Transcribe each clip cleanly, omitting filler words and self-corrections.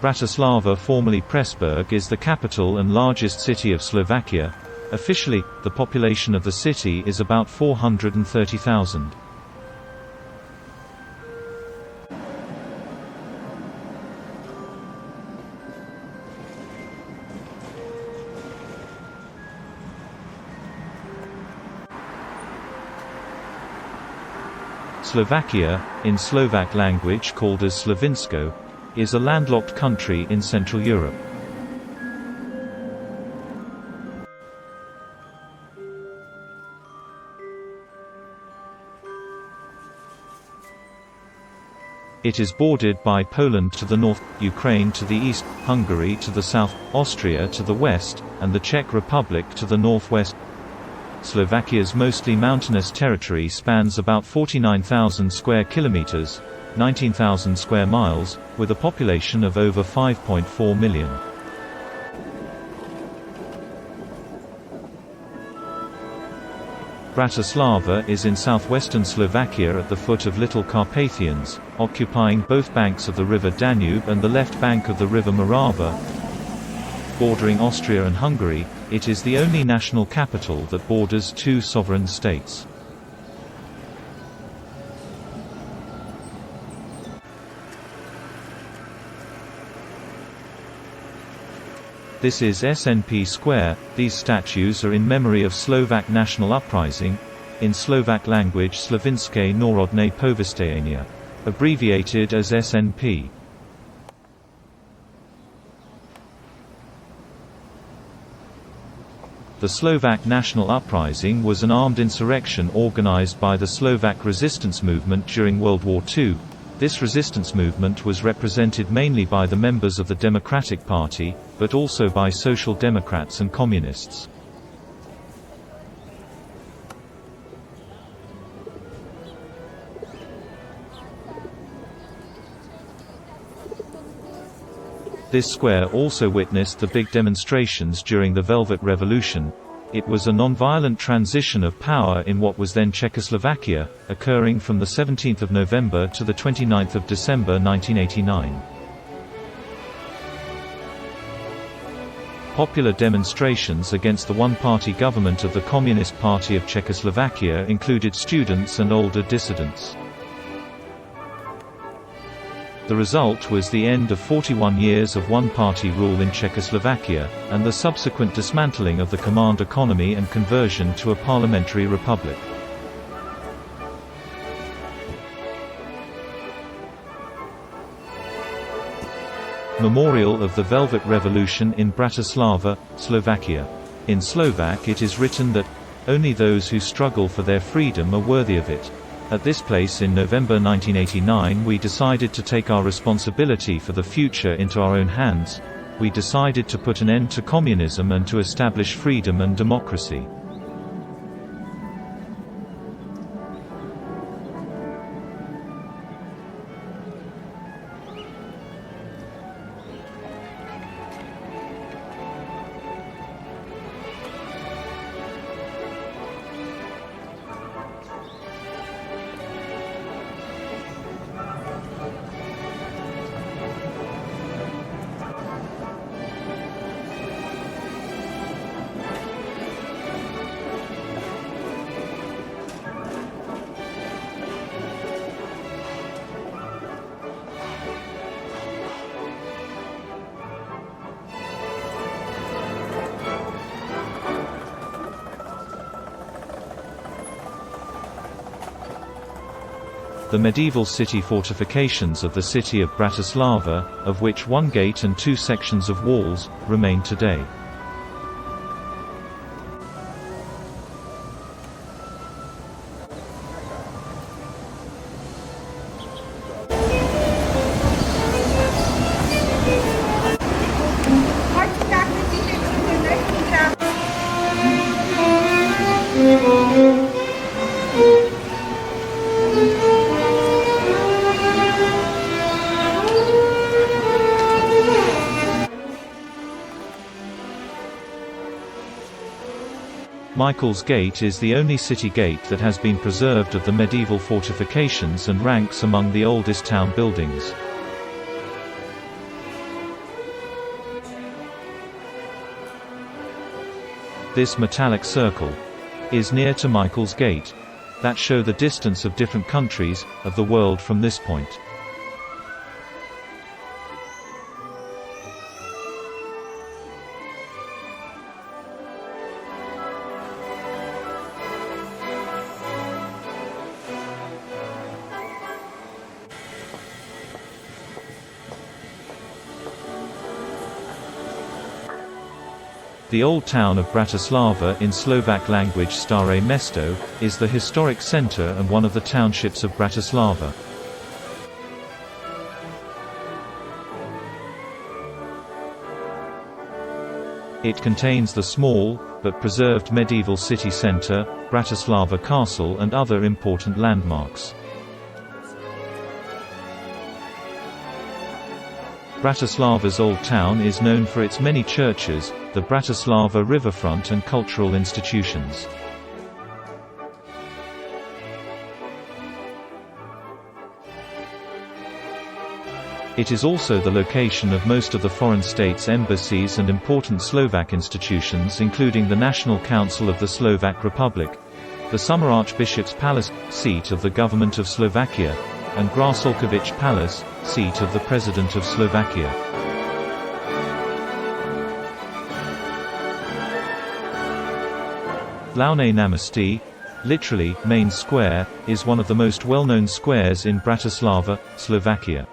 Bratislava, formerly Preßburg, is the capital and largest city of Slovakia. Officially, the population of the city is about 430,000. Slovakia, in Slovak language called as Slovensko, is a landlocked country in Central Europe. It is bordered by Poland to the north, Ukraine to the east, Hungary to the south, Austria to the west, and the Czech Republic to the northwest. Slovakia's mostly mountainous territory spans about 49,000 square kilometers, 19,000 square miles, with a population of over 5.4 million. Bratislava is in southwestern Slovakia at the foot of Little Carpathians, occupying both banks of the River Danube and the left bank of the River Morava. Bordering Austria and Hungary, it is the only national capital that borders two sovereign states. This is SNP Square. These statues are in memory of Slovak national uprising, in Slovak language Slovenské národné povstání, abbreviated as SNP. The Slovak national uprising was an armed insurrection organized by the Slovak resistance movement during World War II. This resistance movement was represented mainly by the members of the Democratic Party, but also by Social Democrats and Communists. This square also witnessed the big demonstrations during the Velvet Revolution. It was a non-violent transition of power in what was then Czechoslovakia, occurring from the 17th of November to the 29th of December 1989. Popular demonstrations against the one-party government of the Communist Party of Czechoslovakia included students and older dissidents. The result was the end of 41 years of one-party rule in Czechoslovakia, and the subsequent dismantling of the command economy and conversion to a parliamentary republic. Memorial of the Velvet Revolution in Bratislava, Slovakia. In Slovak it is written that, "Only those who struggle for their freedom are worthy of it." At this place in November 1989 we decided to take our responsibility for the future into our own hands. We decided to put an end to communism and to establish freedom and democracy. The medieval city fortifications of the city of Bratislava, of which one gate and two sections of walls, remain today. Michael's Gate is the only city gate that has been preserved of the medieval fortifications and ranks among the oldest town buildings. This metallic circle is near to Michael's Gate, that show the distance of different countries of the world from this point. The old town of Bratislava, in Slovak language Staré Mesto, is the historic center and one of the townships of Bratislava. It contains the small, but preserved medieval city center, Bratislava Castle and other important landmarks. Bratislava's old town is known for its many churches, the Bratislava riverfront and cultural institutions. It is also the location of most of the foreign states' embassies and important Slovak institutions, including the National Council of the Slovak Republic, the Summer Archbishop's Palace, seat of the government of Slovakia, and Grasolkovic Palace, seat of the President of Slovakia. Hlavné námestí, literally, main square, is one of the most well-known squares in Bratislava, Slovakia.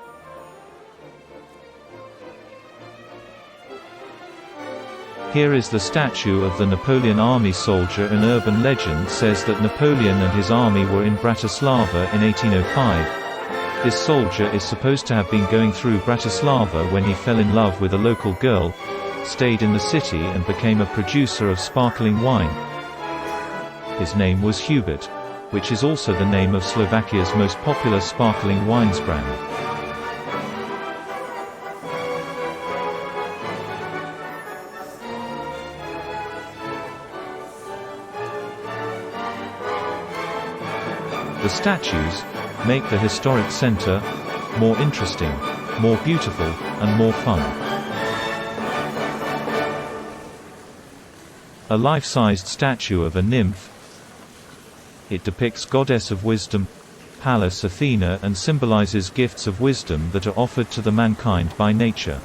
Here is the statue of the Napoleon army soldier. An urban legend says that Napoleon and his army were in Bratislava in 1805. This soldier is supposed to have been going through Bratislava when he fell in love with a local girl, stayed in the city and became a producer of sparkling wine. His name was Hubert, which is also the name of Slovakia's most popular sparkling wines brand. The statues make the historic center more interesting, more beautiful, and more fun. A life-sized statue of a nymph. It depicts goddess of wisdom, Pallas Athena, and symbolizes gifts of wisdom that are offered to the mankind by nature.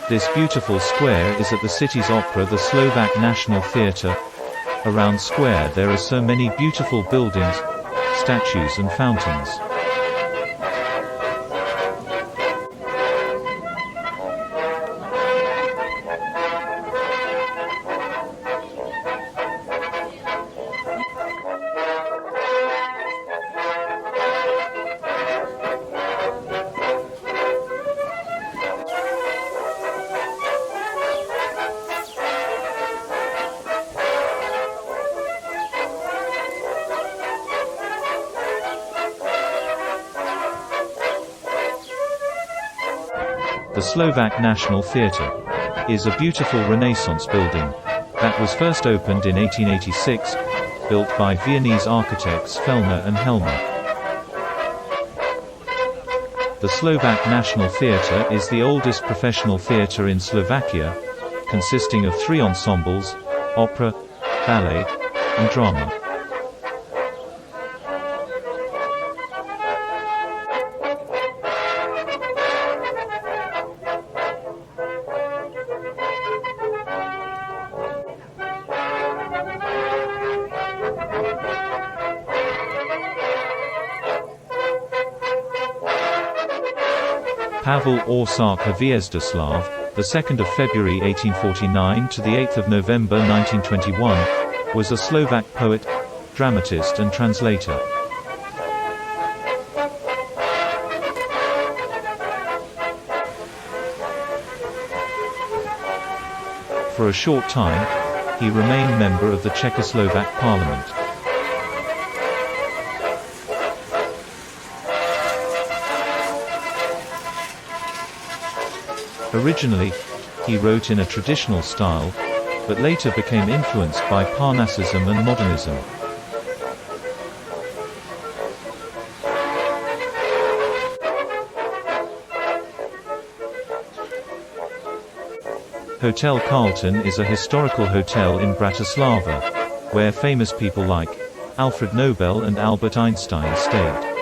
This beautiful square is at the city's opera, the Slovak National Theatre. Around square there are so many beautiful buildings, statues and fountains. The Slovak National Theatre is a beautiful Renaissance building that was first opened in 1886, built by Viennese architects Fellner and Helmer. The Slovak National Theatre is the oldest professional theatre in Slovakia, consisting of 3 ensembles: opera, ballet, and drama. Pavel Orsáka Hvězdoslav, the 2nd of February 1849 to the 8th of November 1921, was a Slovak poet, dramatist and translator. For a short time, he remained member of the Czechoslovak parliament. Originally, he wrote in a traditional style, but later became influenced by Parnassism and modernism. Hotel Carlton is a historical hotel in Bratislava, where famous people like Alfred Nobel and Albert Einstein stayed.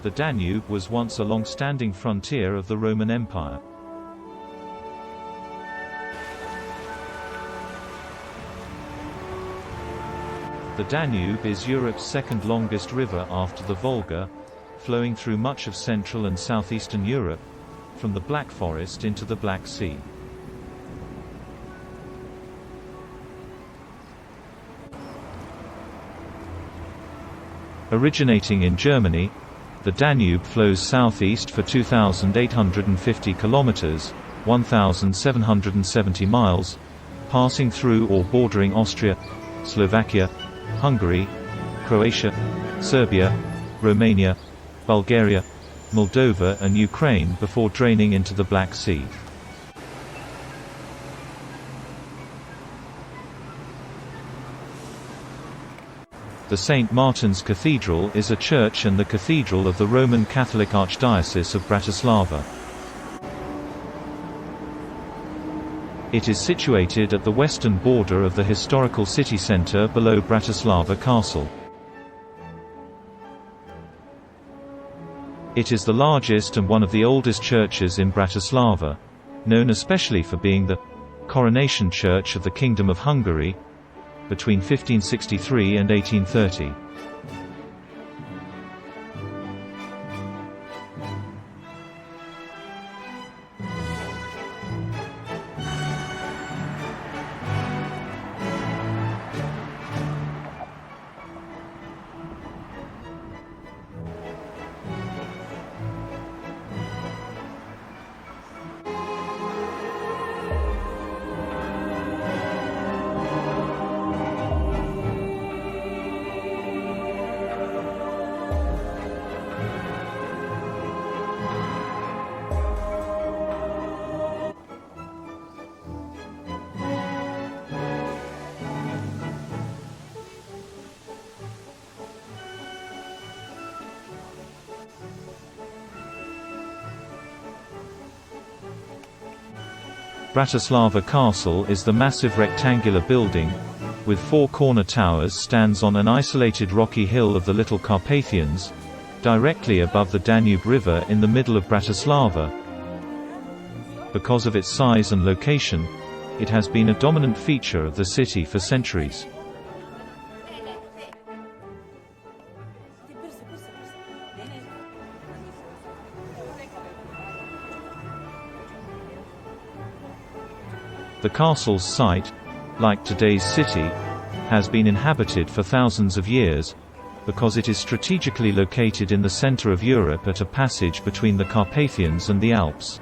The Danube was once a long-standing frontier of the Roman Empire. The Danube is Europe's second longest river after the Volga, flowing through much of Central and Southeastern Europe, from the Black Forest into the Black Sea. Originating in Germany, the Danube flows southeast for 2,850 kilometers, 1,770 miles, passing through or bordering Austria, Slovakia, Hungary, Croatia, Serbia, Romania, Bulgaria, Moldova and Ukraine before draining into the Black Sea. The St. Martin's Cathedral is a church and the cathedral of the Roman Catholic Archdiocese of Bratislava. It is situated at the western border of the historical city centre below Bratislava Castle. It is the largest and one of the oldest churches in Bratislava, known especially for being the coronation church of the Kingdom of Hungary, between 1563 and 1830. Bratislava Castle is the massive rectangular building, with four corner towers, stands on an isolated rocky hill of the Little Carpathians, directly above the Danube River in the middle of Bratislava. Because of its size and location, It has been a dominant feature of the city for centuries. The castle's site, like today's city, has been inhabited for thousands of years, because it is strategically located in the center of Europe at a passage between the Carpathians and the Alps.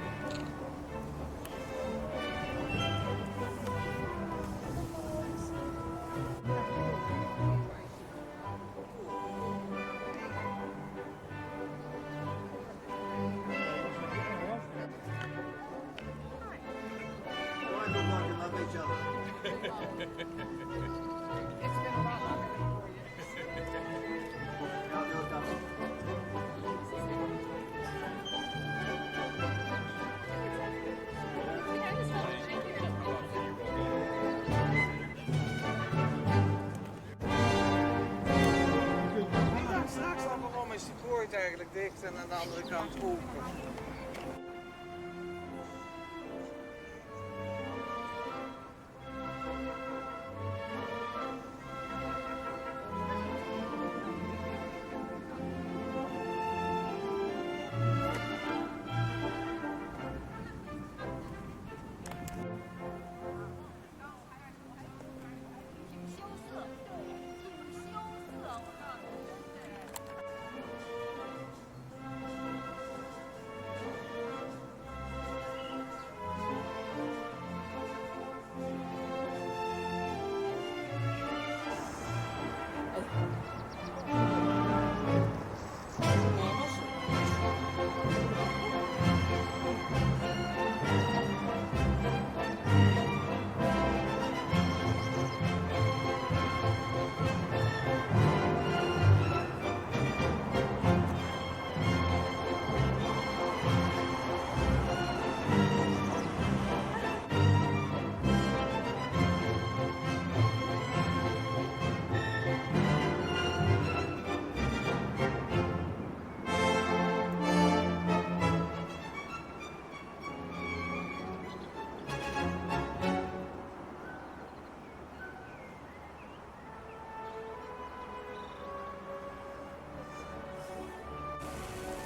Eigenlijk dicht en aan de andere kant open.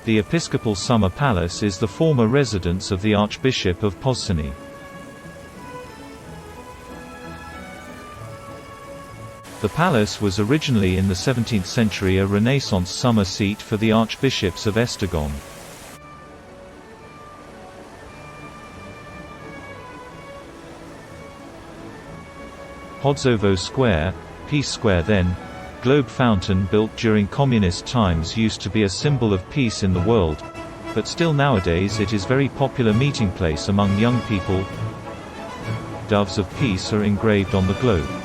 The Episcopal Summer Palace is the former residence of the Archbishop of Pozsony. The palace was originally in the 17th century a Renaissance summer seat for the archbishops of Esztergom. Podzovo Square, Peace Square then, globe fountain built during communist times used to be a symbol of peace in the world, but still nowadays it is very popular meeting place among young people. Doves of peace are engraved on the globe.